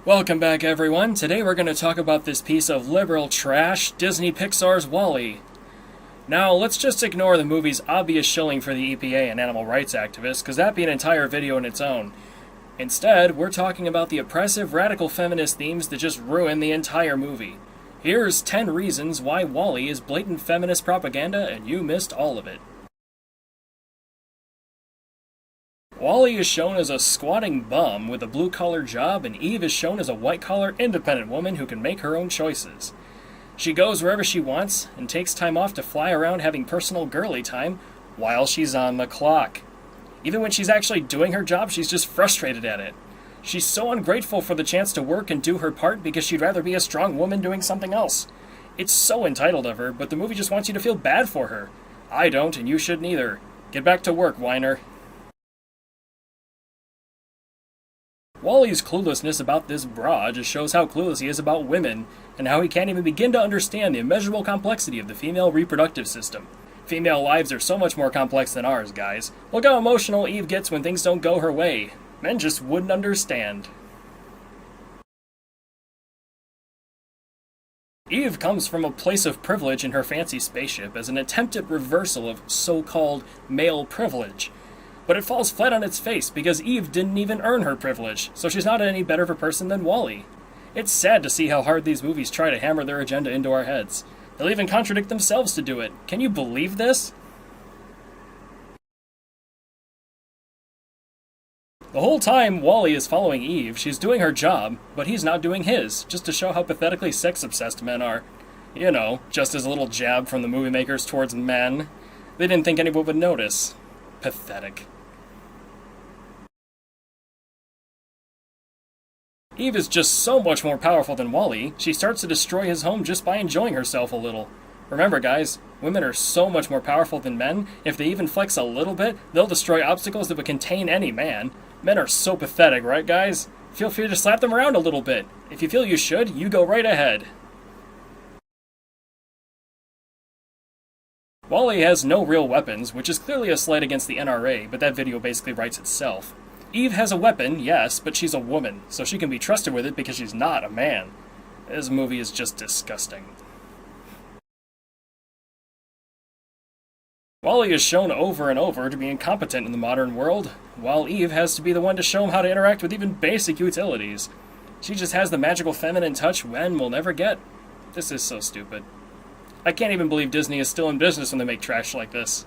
Welcome back, everyone. Today we're going to talk about this piece of liberal trash, Disney Pixar's WALL-E. Now, let's just ignore the movie's obvious shilling for the EPA and animal rights activists, because that'd be an entire video in its own. Instead, we're talking about the oppressive, radical feminist themes that just ruin the entire movie. Here's 10 reasons why WALL-E is blatant feminist propaganda and you missed all of it. WALL-E is shown as a squatting bum with a blue-collar job, and Eve is shown as a white-collar, independent woman who can make her own choices. She goes wherever she wants and takes time off to fly around having personal girly time while she's on the clock. Even when she's actually doing her job, she's just frustrated at it. She's so ungrateful for the chance to work and do her part because she'd rather be a strong woman doing something else. It's so entitled of her, but the movie just wants you to feel bad for her. I don't, and you shouldn't either. Get back to work, whiner. WALL-E's cluelessness about this bra just shows how clueless he is about women, and how he can't even begin to understand the immeasurable complexity of the female reproductive system. Female lives are so much more complex than ours, guys. Look how emotional Eve gets when things don't go her way. Men just wouldn't understand. Eve comes from a place of privilege in her fancy spaceship as an attempted reversal of so-called male privilege. But it falls flat on its face because Eve didn't even earn her privilege, so she's not any better of a person than WALL-E. It's sad to see how hard these movies try to hammer their agenda into our heads. They'll even contradict themselves to do it. Can you believe this? The whole time WALL-E is following Eve, she's doing her job, but he's not doing his, just to show how pathetically sex-obsessed men are. You know, just as a little jab from the movie makers towards men. They didn't think anyone would notice. Pathetic. Eve is just so much more powerful than WALL-E, she starts to destroy his home just by enjoying herself a little. Remember, guys, women are so much more powerful than men. If they even flex a little bit, they'll destroy obstacles that would contain any man. Men are so pathetic, right, guys? Feel free to slap them around a little bit. If you feel you should, you go right ahead. WALL-E has no real weapons, which is clearly a slight against the NRA, but that video basically writes itself. Eve has a weapon, yes, but she's a woman, so she can be trusted with it because she's not a man. This movie is just disgusting. WALL-E is shown over and over to be incompetent in the modern world, while Eve has to be the one to show him how to interact with even basic utilities. She just has the magical feminine touch men will never get. This is so stupid. I can't even believe Disney is still in business when they make trash like this.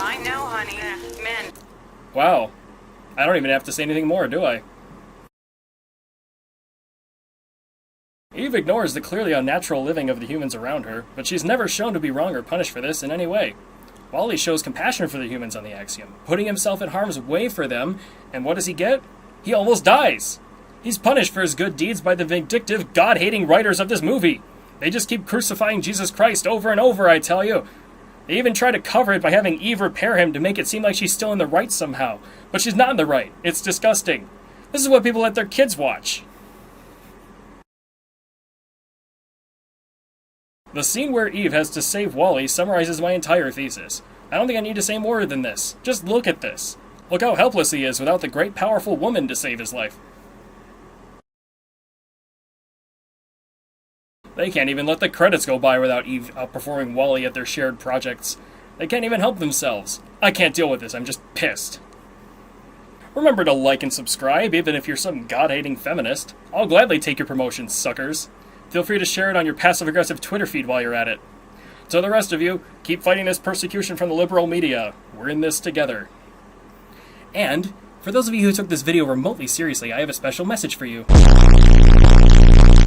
I know, honey. Men. Wow. I don't even have to say anything more, do I? Eve ignores the clearly unnatural living of the humans around her, but she's never shown to be wrong or punished for this in any way. WALL-E shows compassion for the humans on the Axiom, putting himself in harm's way for them, and what does he get? He almost dies! He's punished for his good deeds by the vindictive, God-hating writers of this movie. They just keep crucifying Jesus Christ over and over, I tell you. They even try to cover it by having Eve repair him to make it seem like she's still in the right somehow. But she's not in the right. It's disgusting. This is what people let their kids watch. The scene where Eve has to save WALL-E summarizes my entire thesis. I don't think I need to say more than this. Just look at this. Look how helpless he is without the great powerful woman to save his life. They can't even let the credits go by without Eve outperforming WALL-E at their shared projects. They can't even help themselves. I can't deal with this, I'm just pissed. Remember to like and subscribe, even if you're some god-hating feminist. I'll gladly take your promotions, suckers. Feel free to share it on your passive-aggressive Twitter feed while you're at it. To the rest of you, keep fighting this persecution from the liberal media. We're in this together. And, for those of you who took this video remotely seriously, I have a special message for you.